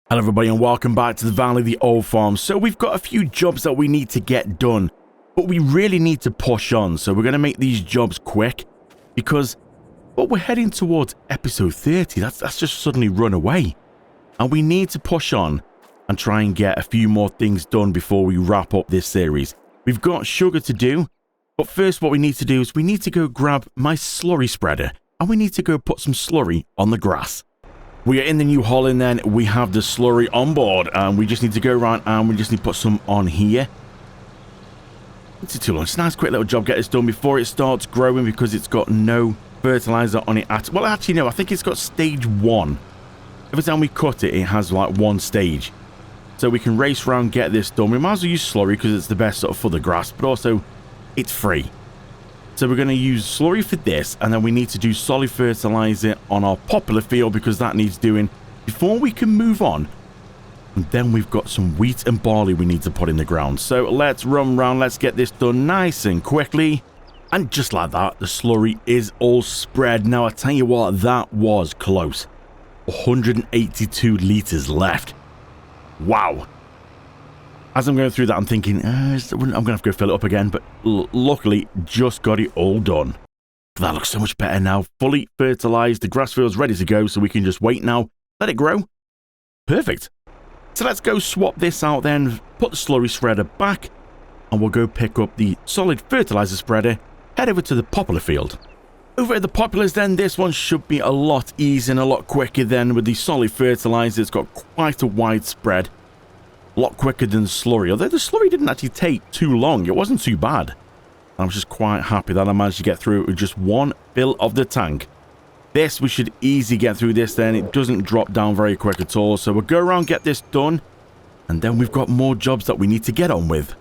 Hello everybody and welcome back to the Valley of the Old Farm. So we've got a few jobs that we need to get done, but we really need to push on. So we're going to make these jobs quick because, well, we're heading towards episode 30. That's just suddenly run away. And we need to push on and try and get a few more things done before we wrap up this series. We've got sugar to do, but first what we need to do is we need to go grab my slurry spreader and we need to go put some slurry on the grass. We are in the New Holland then, we have the slurry on board and we just need to go around and we just need to put some on here. It's too long, it's a nice quick little job, get this done before it starts growing because it's got no fertilizer on it at, well actually no, I think it's got stage 1. Every time we cut it, it has like one stage. So we can race around, get this done. We might as well use slurry because it's the best sort of for the grass, but also it's free. So we're going to use slurry for this, and then we need to do solid fertilizer on our popular field because that needs doing before we can move on. And then we've got some wheat and barley we need to put in the ground. So let's run around, let's get this done nice and quickly. And just like that, the slurry is all spread. Now I tell you what, that was close. 182 litres left. Wow. As I'm going through that, I'm thinking, I'm going to have to go fill it up again, but luckily, just got it all done. That looks so much better now. Fully fertilized, the grass field's ready to go, so we can just wait now, let it grow. Perfect. So let's go swap this out then, put the slurry spreader back, and we'll go pick up the solid fertilizer spreader, head over to the popular field. Over at the populars then, this one should be a lot easier and a lot quicker than with the solid fertilizer. It's got quite a wide spread. A lot quicker than the slurry, although the slurry didn't actually take too long. It wasn't too bad. I was just quite happy that I managed to get through it with just one fill of the tank. This, we should easily get through this then. It doesn't drop down very quick at all. So we'll go around, get this done, and then we've got more jobs that we need to get on with.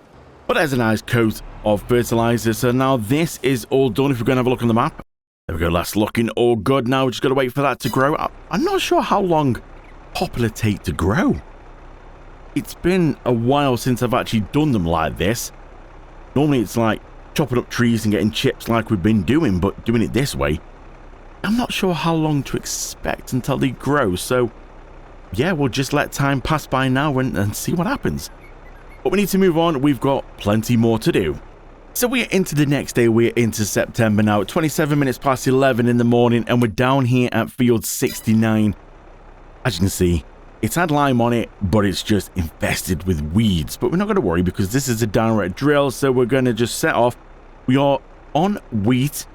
But there's a nice coat of fertilizer. So now this is all done. If we're going to have a look on the map. There we go, that's looking all good now. We've just got to wait for that to grow. I'm not sure how long popular take to grow. It's been a while since I've actually done them like this. Normally it's like chopping up trees and getting chips like we've been doing, but doing it this way, I'm not sure how long to expect until they grow. So yeah, we'll just let time pass by now and see what happens. But we need to move on. We've got plenty more to do. So we're into the next day. We're into September now, 27 minutes past 11 in the morning, and we're down here at field 69. As you can see, it's had lime on it, but it's just infested with weeds. But we're not going to worry because this is a direct drill, so we're going to just set off. We are on wheat.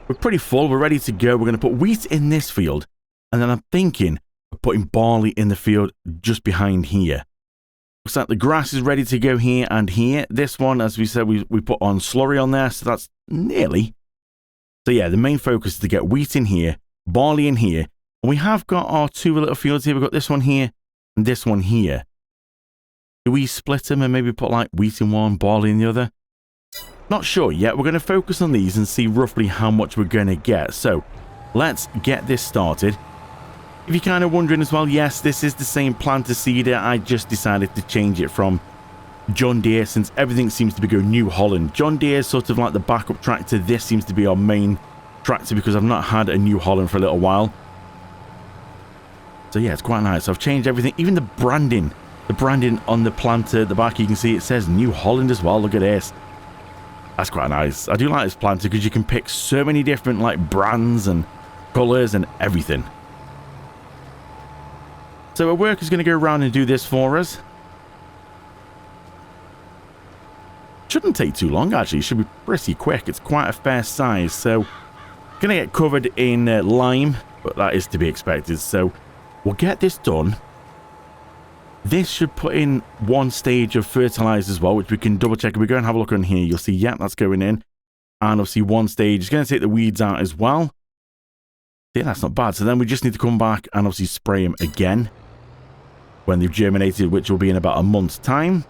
We're pretty full. We're ready to go. We're going to put wheat in this field, and then I'm thinking of putting barley in the field just behind here. Looks like the grass is ready to go here and here. This one, as we said, we put on slurry on there, so that's nearly. So yeah, the main focus is to get wheat in here, barley in here. We have got our two little fields here. We've got this one here and this one here. Do we split them and maybe put like wheat in one, barley in the other? Not sure yet. We're going to focus on these and see roughly how much we're going to get. So let's get this started. If you're kind of wondering as well, yes, this is the same planter seeder. I just decided to change it from John Deere since everything seems to be going New Holland. John Deere is sort of like the backup tractor. This seems to be our main tractor because I've not had a New Holland for a little while. So yeah, it's quite nice. I've changed everything, even the branding on the planter at the back. You can see it says New Holland as well. Look at this. That's quite nice. I do like this planter because you can pick so many different like brands and colors and everything. So a worker's going to go around and do this for us. Shouldn't take too long actually. It should be pretty quick. It's quite a fair size. So going to get covered in lime, but that is to be expected. So we'll get this done. This should put in one stage of fertilizer as well, which we can double check. If we go and have a look on here, you'll see, yeah, that's going in. And obviously one stage is going to take the weeds out as well. Yeah, that's not bad. So then we just need to come back and obviously spray them again when they've germinated, which will be in about a month's time.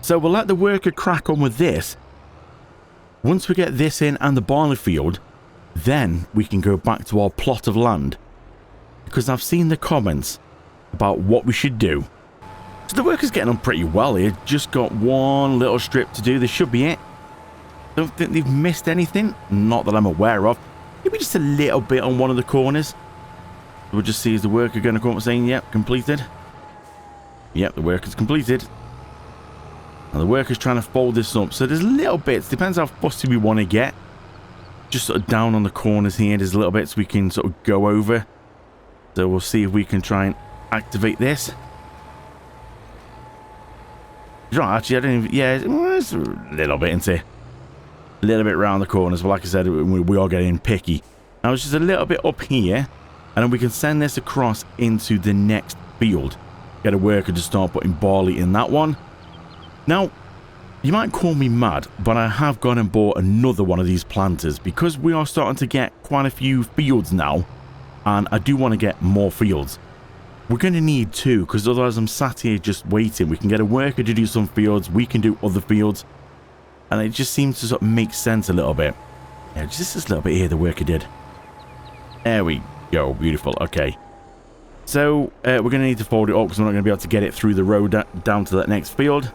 So we'll let the worker crack on with this. Once we get this in and the barley field, then we can go back to our plot of land. Because I've seen the comments about what we should do. So the worker's getting on pretty well here. Just got one little strip to do. This should be it. Don't think they've missed anything. Not that I'm aware of. Maybe just a little bit on one of the corners. We'll just see, is the worker going to come up saying, yep, completed? Yep, the work is completed. And the worker's trying to fold this up. So there's little bits, depends how fussy we want to get. Just sort of down on the corners here, there's little bits we can sort of go over. So we'll see if we can try and activate this. Right, actually, I don't even, yeah, it's a little bit, isn't it? A little bit round the corners, but like I said, we are getting picky. Now it's just a little bit up here, and then we can send this across into the next field. Get a worker to start putting barley in that one. Now, you might call me mad, but I have gone and bought another one of these planters because we are starting to get quite a few fields now, and I do want to get more fields. We're going to need two, because otherwise I'm sat here just waiting. We can get a worker to do some fields, we can do other fields, and it just seems to sort of make sense a little bit. Yeah, just this little bit here the worker did. There we go, beautiful, okay. So, we're going to need to fold it up, because we're not going to be able to get it through the road down to that next field.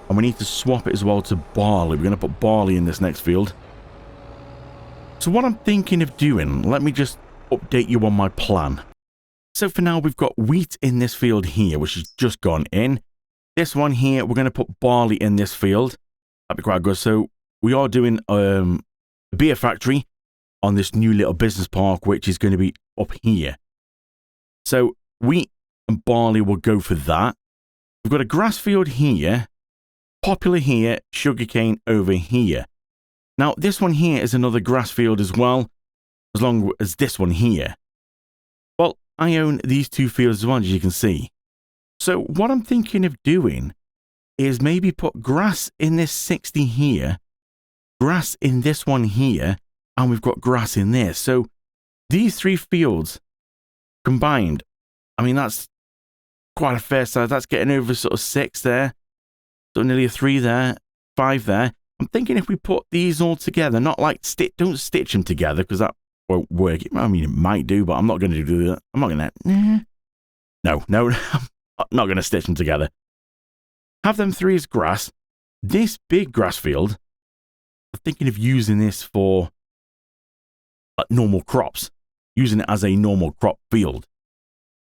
And we need to swap it as well to barley. We're going to put barley in this next field. So what I'm thinking of doing, let me just update you on my plan. So for now, we've got wheat in this field here, which has just gone in. This one here, we're going to put barley in this field. That'd be quite good. So we are doing a beer factory on this new little business park, which is going to be up here. So wheat and barley will go for that. We've got a grass field here, popular here, sugarcane over here. Now, this one here is another grass field as well, as long as this one here. Well, I own these two fields as well, as you can see. So what I'm thinking of doing is maybe put grass in this 60 here, grass in this one here, and we've got grass in this. So these three fields combined, I mean, that's quite a fair size. That's getting over sort of 6 there. So nearly a 3 there, 5 there. I'm thinking if we put these all together, not like don't stitch them together, because that won't work. I mean, it might do, but I'm not going to do that. I'm not going to. No, I'm not going to stitch them together. Have them 3 as grass. This big grass field, I'm thinking of using this for normal crops, using it as a normal crop field.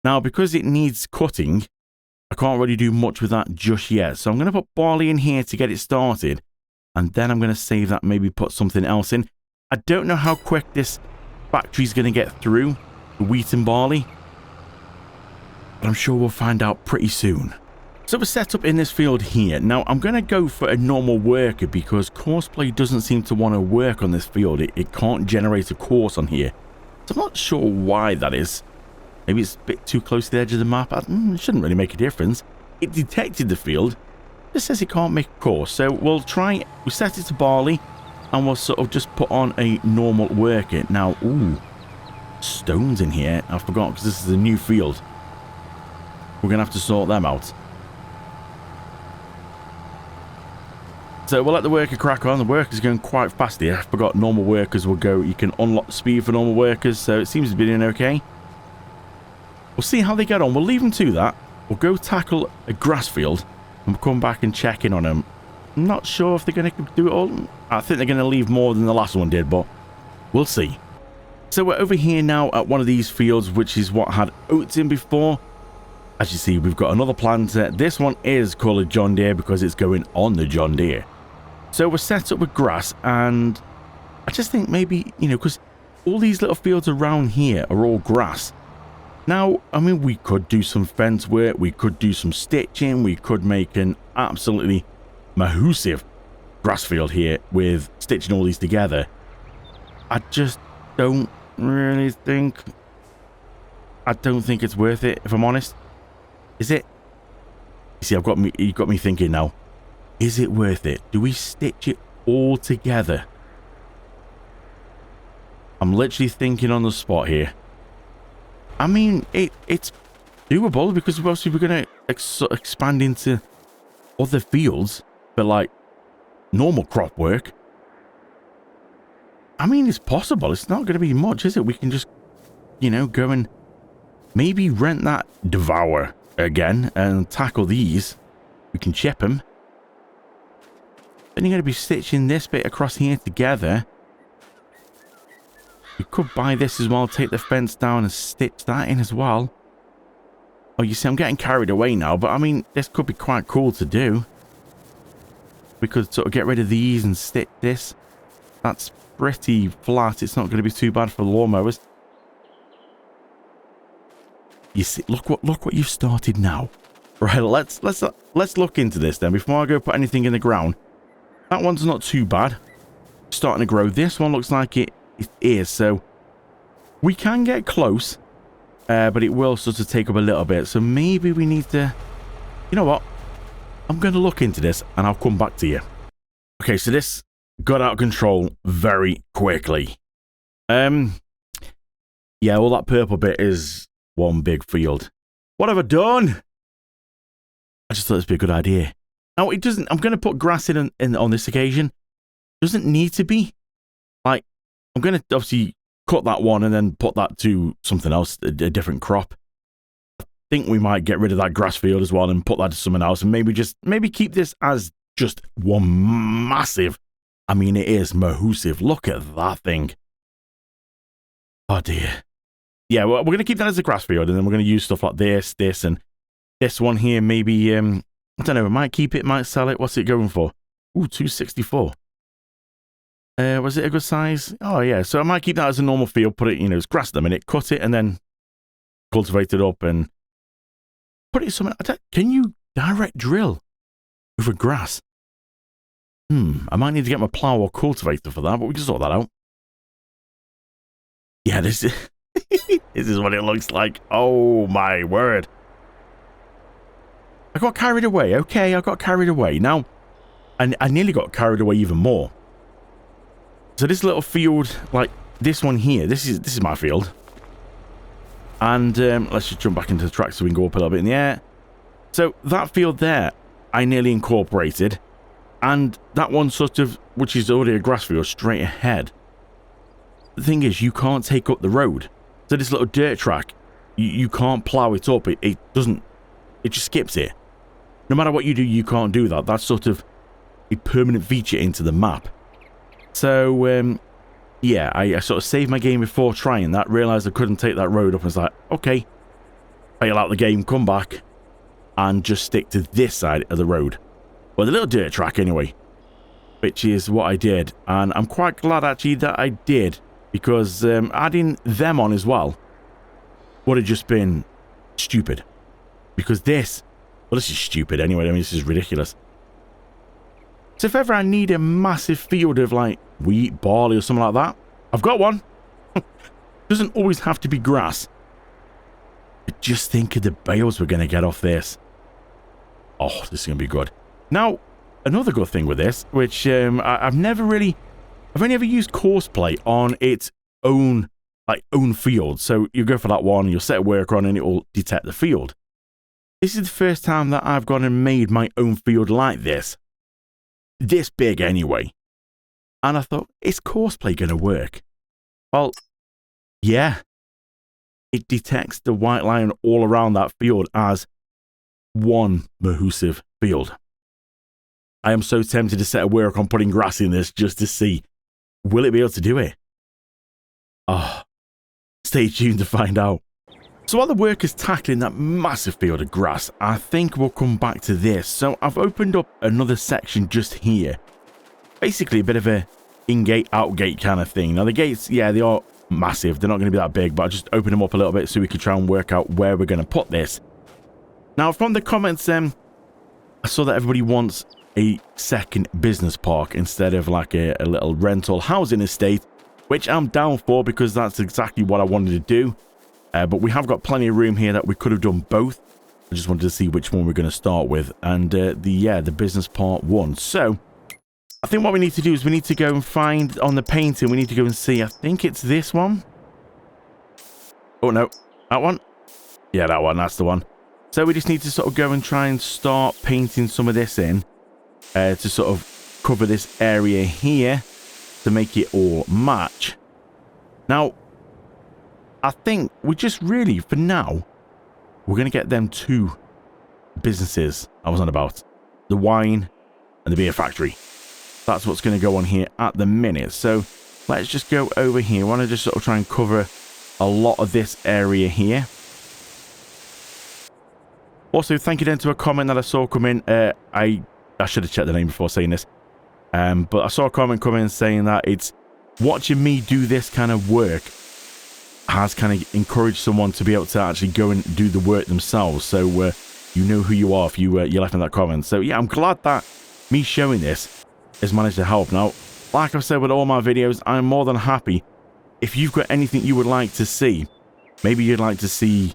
Now, because it needs cutting, I can't really do much with that just yet. So I'm going to put barley in here to get it started. And then I'm going to save that, maybe put something else in. I don't know how quick this factory's going to get through the wheat and barley, but I'm sure we'll find out pretty soon. So we're set up in this field here. Now I'm going to go for a normal worker because Courseplay doesn't seem to want to work on this field. It can't generate a course on here. So I'm not sure why that is. Maybe it's a bit too close to the edge of the map. It shouldn't really make a difference. It detected the field. It says it can't make a course. So we'll set it to barley, and we'll sort of just put on a normal worker. Now, ooh, stones in here. I forgot because this is a new field. We're going to have to sort them out. So we'll let the worker crack on. The worker's going quite fast here. I forgot normal workers will go. You can unlock the speed for normal workers, so it seems to be doing okay. We'll see how they get on. We'll leave them to that. We'll go tackle a grass field, and we'll come back and check in on them. I'm not sure if they're going to do it all. I think they're going to leave more than the last one did, but we'll see. So we're over here now at one of these fields, which is what had oats in before. As you see, we've got another planter. This one is called John Deere because it's going on the John Deere. So we're set up with grass, and I just think maybe, because all these little fields around here are all grass. Now, I mean, we could do some fence work, we could do some stitching, we could make an absolutely massive grass field here with stitching all these together. I just don't really think... I don't think it's worth it, if I'm honest. Is it? You see, you've got me thinking now. Is it worth it? Do we stitch it all together? I'm literally thinking on the spot here. I mean, it's doable because obviously we're going to expand into other fields for like normal crop work. I mean, it's possible. It's not going to be much, is it? We can just, go and maybe rent that Devour again and tackle these. We can chip them. Then you're going to be stitching this bit across here together. We could buy this as well, take the fence down and stitch that in as well. Oh, you see, I'm getting carried away now, but I mean, this could be quite cool to do. We could sort of get rid of these and stitch this. That's pretty flat. It's not going to be too bad for the lawnmowers. You see, look what you've started now. Right, let's look into this then before I go put anything in the ground. That one's not too bad. Starting to grow. This one looks like it is, so we can get close, but it will sort of take up a little bit. So maybe we need to, you know what? I'm going to look into this and I'll come back to you. Okay, so this got out of control very quickly. Yeah, all that purple bit is one big field. What have I done? I just thought this would be a good idea. Now, it doesn't, I'm going to put grass in on this occasion. Doesn't need to be. Like, I'm going to obviously cut that one and then put that to something else, a different crop. I think we might get rid of that grass field as well and put that to something else and maybe keep this as just one massive, I mean, it is massive. Look at that thing. Oh, dear. Yeah, well, we're going to keep that as a grass field, and then we're going to use stuff like this, and this one here, maybe, I don't know, I might keep it, might sell it. What's it going for? Ooh, 264. Was it a good size? Oh, yeah, so I might keep that as a normal field, put it, you know, as grass at the minute, cut it, and then cultivate it up, and put it somewhere. Can you direct drill over grass? I might need to get my plow or cultivator for that, but we can sort that out. Yeah, this is... this is what it looks like. Oh, my word. I got carried away. Okay, I got carried away. Now, I nearly got carried away even more. So this little field, like this one here, this is my field. And let's just jump back into the track so we can go up a little bit in the air. So that field there, I nearly incorporated. And that one sort of, which is already a grass field, straight ahead. The thing is, you can't take up the road. So this little dirt track, you can't plow it up. It doesn't, it just skips it. No matter what you do, you can't do that. That's sort of a permanent feature into the map. So, yeah, I sort of saved my game before trying that, realised I couldn't take that road up, and was like, okay, fail out the game, come back, and just stick to this side of the road. Well, the little dirt track anyway, which is what I did. And I'm quite glad actually that I did, because adding them on as well would have just been stupid. Because this, well, this is stupid anyway. I mean, this is ridiculous. So if ever I need a massive field of like wheat, barley or something like that, I've got one. Doesn't always have to be grass. But just think of the bales we're going to get off this. Oh, this is going to be good. Now, another good thing with this, which I've only ever used Courseplay on its own field. So you go for that one, you'll set a worker on and it will detect the field. This is the first time that I've gone and made my own field like this. This big anyway. And I thought, is Courseplay going to work? Well, yeah. It detects the white line all around that field as one massive field. I am so tempted to set a work on putting grass in this just to see, will it be able to do it? Oh, stay tuned to find out. So while the worker's tackling that massive field of grass, I think we'll come back to this. So I've opened up another section just here. Basically a bit of a in-gate, out-gate kind of thing. Now the gates, yeah, they are massive. They're not going to be that big, but I'll just open them up a little bit so we can try and work out where we're going to put this. Now from the comments, I saw that everybody wants a second business park instead of like a little rental housing estate, which I'm down for because that's exactly what I wanted to do. But we have got plenty of room here that we could have done both. I just wanted to see which one we're going to start with. And the business part one. So I think what we need to do is we need to go and find on the painting. We need to go and see. I think it's this one. Oh, no. That one? Yeah, that one. That's the one. So we just need to sort of go and try and start painting some of this in. To sort of cover this area here to make it all match. Now, I think we just really, for now, we're going to get them two businesses I was on about. The wine and the beer factory. That's what's going to go on here at the minute. So let's just go over here. I want to just sort of try and cover a lot of this area here. Also, thank you then to a comment that I saw come in. I should have checked the name before saying this. But I saw a comment come in saying that it's watching me do this kind of work has kind of encouraged someone to be able to actually go and do the work themselves. So you know who you are if you left in that comment. So yeah, I'm glad that me showing this has managed to help. Now, like I've said with all my videos, I'm more than happy if you've got anything you would like to see. Maybe you'd like to see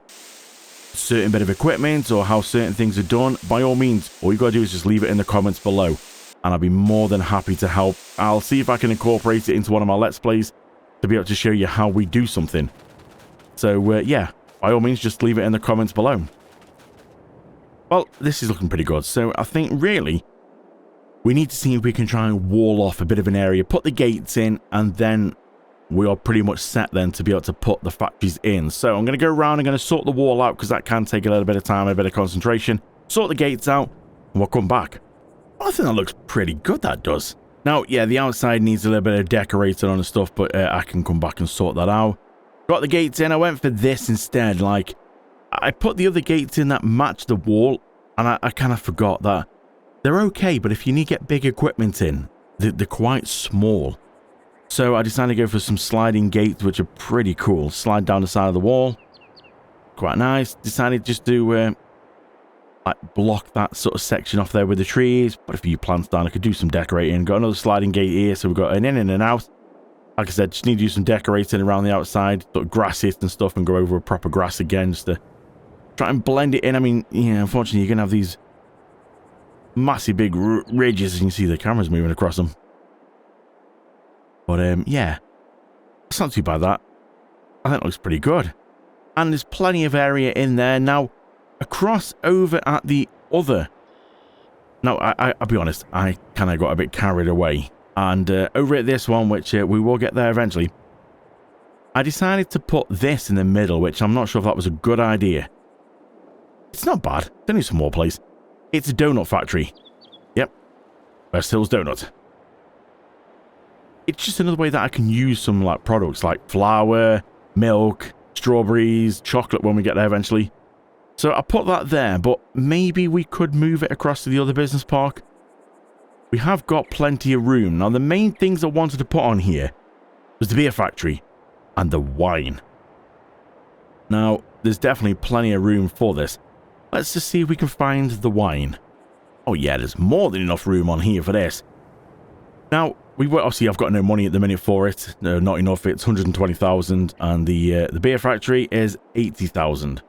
certain bit of equipment or how certain things are done. By all means, all you got to do is just leave it in the comments below, and I'll be more than happy to help. I'll see if I can incorporate it into one of my Let's Plays to be able to show you how we do something. So yeah, by all means, just leave it in the comments below. Well, this is looking pretty good. So I think really we need to see if we can try and wall off a bit of an area, put the gates in, and then we are pretty much set then to be able to put the factories in. So I'm going to go around, I'm going to sort the wall out because that can take a little bit of time, a bit of concentration. Sort the gates out, and we'll come back. I think that looks pretty good, that does. Now, yeah, the outside needs a little bit of decorating on and stuff, but I can come back and sort that out. Got the gates in. I went for this instead. Like, I put the other gates in that match the wall, and I kind of forgot that they're okay, but if you need to get big equipment in, they're quite small. So I decided to go for some sliding gates, which are pretty cool. Slide down the side of the wall. Quite nice. Decided just to like block that sort of section off there with the trees. Put a few plants down. I could do some decorating. Got another sliding gate here, so we've got an in and an out. Like I said, just need to do some decorating around the outside. Sort of grass it and stuff, and go over a proper grass again, just to try and blend it in. I mean, yeah, unfortunately, you're going to have these massive big ridges, and you can see the cameras moving across them. But yeah, it's not too bad, that. I think it looks pretty good. And there's plenty of area in there. Now, across over at the other... Now, I'll be honest, I kind of got a bit carried away. And over at this one, which we will get there eventually, I decided to put this in the middle, which I'm not sure if that was a good idea. It's not bad. It's only a small place. It's a donut factory. Yep. West Hills Donut. It's just another way that I can use some like products like flour, milk, strawberries, chocolate when we get there eventually. So I put that there, but maybe we could move it across to the other business park. We have got plenty of room. Now, the main things I wanted to put on here was the beer factory and the wine. Now, there's definitely plenty of room for this. Let's just see if we can find the wine. Oh yeah, there's more than enough room on here for this. Now, obviously I've got no money at the minute for it. No, not enough. It's 120,000, and the beer factory is 80,000.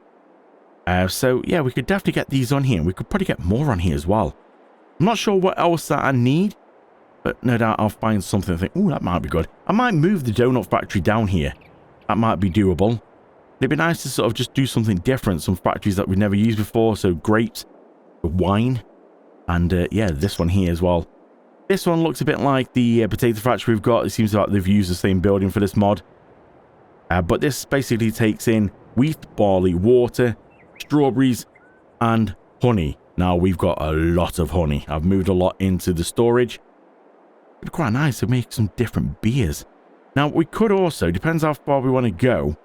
So yeah, we could definitely get these on here. We could probably get more on here as well. I'm not sure what else that I need, but no doubt I'll find something. I think, ooh, that might be good. I might move the donut factory down here. That might be doable. It'd be nice to sort of just do something different. Some factories that we've never used before. So grapes, wine, and yeah, this one here as well. This one looks a bit like the potato factory we've got. It seems like they've used the same building for this mod. But this basically takes in wheat, barley, water, strawberries, and honey. Now, we've got a lot of honey. I've moved a lot into the storage. It'd be quite nice to make some different beers. Now, we could also, depends how far we want to go,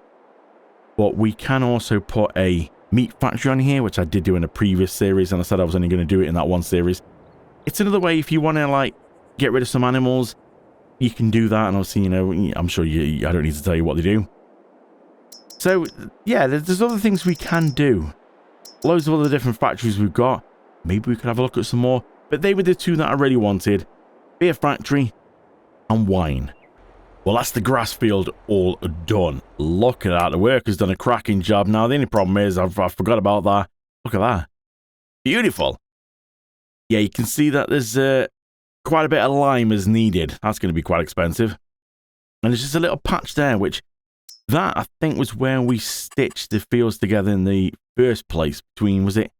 but we can also put a meat factory on here, which I did do in a previous series, and I said I was only going to do it in that one series. It's another way if you want to, like, get rid of some animals, you can do that. And obviously, you know, I'm sure I don't need to tell you what they do. So, yeah, there's other things we can do. Loads of other different factories we've got. Maybe we could have a look at some more. But they were the two that I really wanted. Beer factory and wine. Well, that's the grass field all done. Look at that. The worker's done a cracking job. Now, the only problem is I forgot about that. Look at that. Beautiful. Yeah, you can see that there's quite a bit of lime is needed. That's going to be quite expensive. And there's just a little patch there, which that, I think, was where we stitched the fields together in the first place between, was it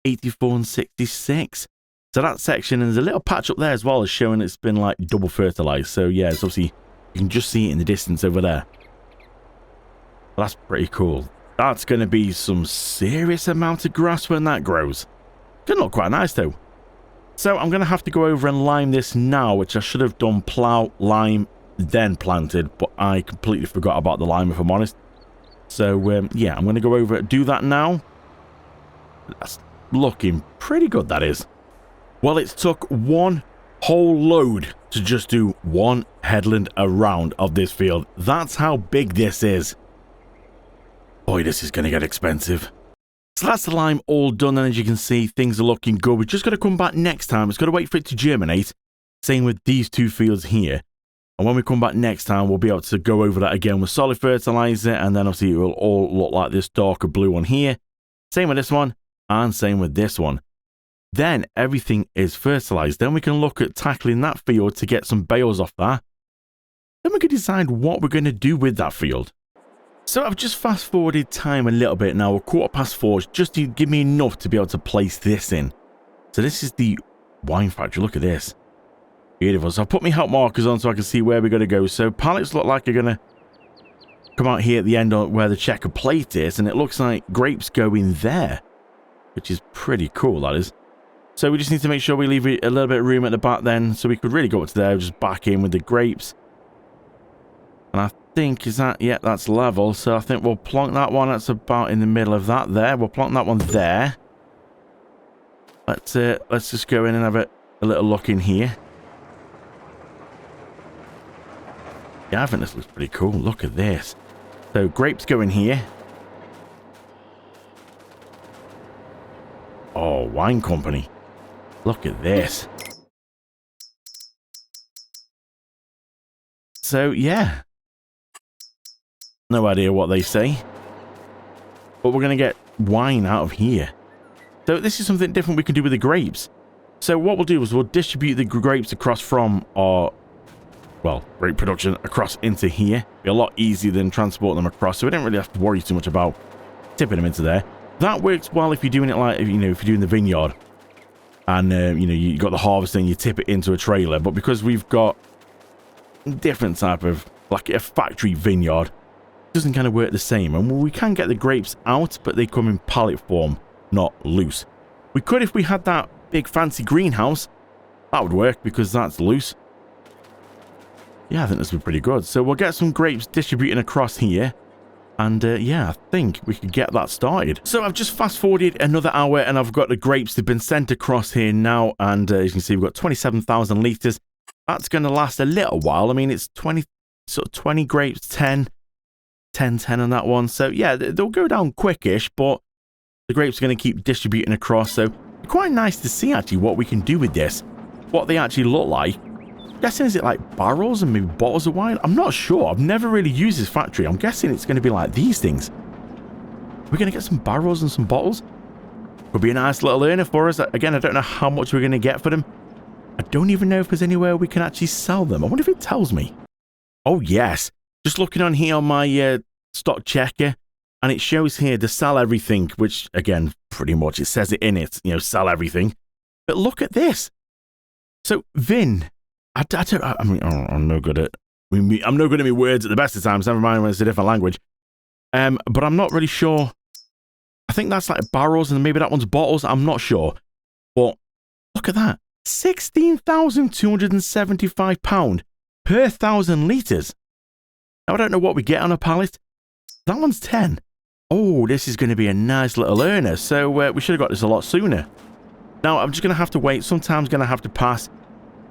84 and 66? So that section, and there's a little patch up there as well, is showing it's been like double fertilized. So yeah, it's obviously, you can just see it in the distance over there. That's pretty cool. That's going to be some serious amount of grass when that grows. Going to look quite nice though. So I'm going to have to go over and lime this now, which I should have done plow, lime, then planted, but I completely forgot about the lime, if I'm honest. So, yeah, I'm going to go over and do that now. That's looking pretty good, that is. Well, it's took one whole load to just do one headland around of this field. That's how big this is. Boy, this is going to get expensive. So that's the lime all done, and as you can see, things are looking good. We've just got to come back next time. It's got to wait for it to germinate. Same with these two fields here. And when we come back next time, we'll be able to go over that again with solid fertilizer, and then obviously it will all look like this darker blue one here. Same with this one, and same with this one. Then everything is fertilized. Then we can look at tackling that field to get some bales off that. Then we can decide what we're going to do with that field. So I've just fast forwarded time a little bit now, 4:15, just to give me enough to be able to place this in. So this is the wine factory. Look at this. Beautiful. So I've put my help markers on so I can see where we're going to go. So pallets look like they're going to come out here at the end where the checker plate is, and it looks like grapes go in there, which is pretty cool, that is. So we just need to make sure we leave a little bit of room at the back then, so we could really go up to there, just back in with the grapes. And I think, is that, yeah, that's level. So I think we'll plonk that one. That's about in the middle of that there. We'll plonk that one there. Let's just go in and have a little look in here. Yeah, I think this looks pretty cool. Look at this. So grapes go in here. Oh, wine company. Look at this. So, yeah. No idea what they say. But we're going to get wine out of here. So this is something different we can do with the grapes. So what we'll do is we'll distribute the grapes across from our, well, grape production across into here. Be a lot easier than transporting them across. So we don't really have to worry too much about tipping them into there. That works well if you're doing it like, you know, if you're doing the vineyard. And, you know, you got the harvesting, you tip it into a trailer. But because we've got different type of, like a factory vineyard, it doesn't kind of work the same. And we can get the grapes out, but they come in pallet form, not loose. We could if we had that big fancy greenhouse. That would work because that's loose. Yeah, I think this would be pretty good. So we'll get some grapes distributing across here. And yeah, I think we could get that started. So I've just fast forwarded another hour and I've got the grapes. They've been sent across here now. And as you can see, we've got 27,000 litres. That's going to last a little while. I mean, it's 20 grapes, 10 on that one. So yeah, they'll go down quickish, but the grapes are going to keep distributing across. So quite nice to see actually what we can do with this. What they actually look like. Guessing is it like barrels and maybe bottles of wine? I'm not sure. I've never really used this factory. I'm guessing it's going to be like these things. We're going to get some barrels and some bottles. Could be a nice little earner for us. Again, I don't know how much we're going to get for them. I don't even know if there's anywhere we can actually sell them. I wonder if it tells me. Oh, yes. Just looking on here on my stock checker, and it shows here to sell everything, which, again, pretty much it says it in it, you know, sell everything. But look at this. So, Vin, I'm no good at, I'm no good at my words at the best of times, never mind when it's a different language. But I'm not really sure. I think that's like barrels and maybe that one's bottles. I'm not sure. But look at that. £16,275 per 1,000 litres. Now, I don't know what we get on a pallet. That one's 10. Oh, this is going to be a nice little earner. So we should have got this a lot sooner. Now, I'm just going to have to wait. Sometimes going to have to pass.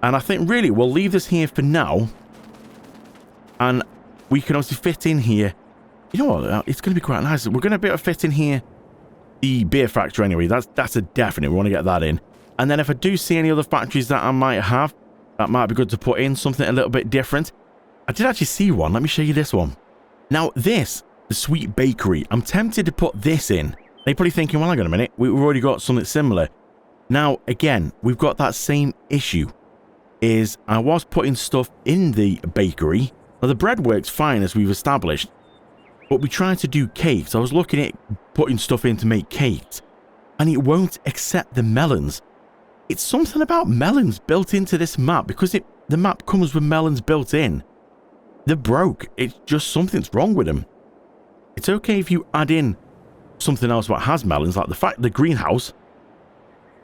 And I think really we'll leave this here for now. And we can obviously fit in here. You know what? It's going to be quite nice. We're going to be able to fit in here the beer factory anyway. That's a definite. We want to get that in. And then if I do see any other factories that I might have, that might be good to put in something a little bit different. I did actually see one. Let me show you this one. Now this, the Sweet Bakery. I'm tempted to put this in. They're probably thinking, well, hang on a minute. We've already got something similar. Now, again, we've got that same issue. Is I was putting stuff in the bakery. Now, the bread works fine as we've established. But we tried to do cakes. I was looking at putting stuff in to make cakes. And it won't accept the melons. It's something about melons built into this map. Because the map comes with melons built in. They're broke. It's just something's wrong with them. It's okay if you add in something else that has melons. Like the greenhouse.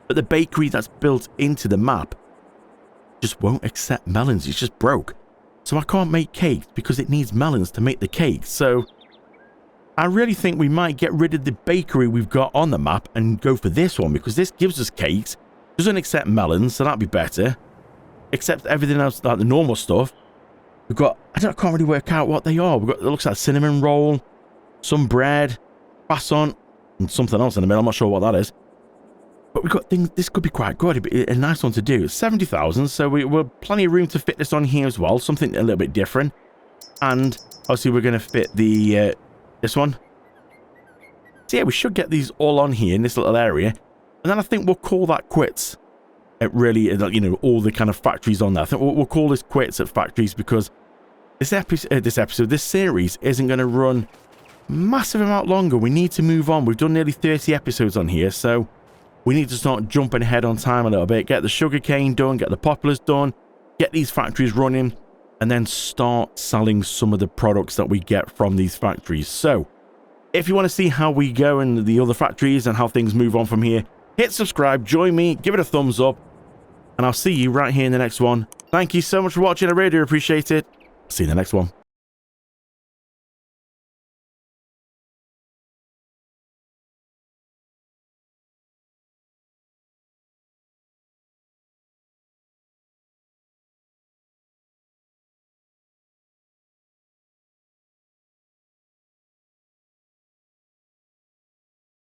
But the bakery that's built into the map just won't accept melons. It's just broke. So I can't make cakes because it needs melons to make the cakes. So I really think we might get rid of the bakery we've got on the map and go for this one, because this gives us cakes. Doesn't accept melons, so that'd be better. Accept everything else, like the normal stuff. We've got, I can't really work out what they are. We've got, it looks like cinnamon roll, some bread, croissant, and something else in the middle. I'm not sure what that is. But we've got things, this could be quite good. It'd be a nice one to do. It's 70,000, so we're plenty of room to fit this on here as well. Something a little bit different. And obviously we're going to fit the, this one. So yeah, we should get these all on here in this little area. And then I think we'll call that quits. It really, you know, all the kind of factories on there. I think we'll call this quits at factories, because this series isn't going to run massive amount longer. We need to move on. We've done nearly 30 episodes on here, so we need to start jumping ahead on time a little bit. Get the sugarcane done, get the poplars done, get these factories running, and then start selling some of the products that we get from these factories. So if you want to see how we go in the other factories and how things move on from here, hit subscribe, join me, give it a thumbs up, and I'll see you right here in the next one. Thank you so much for watching. I really do appreciate it. See you in the next one.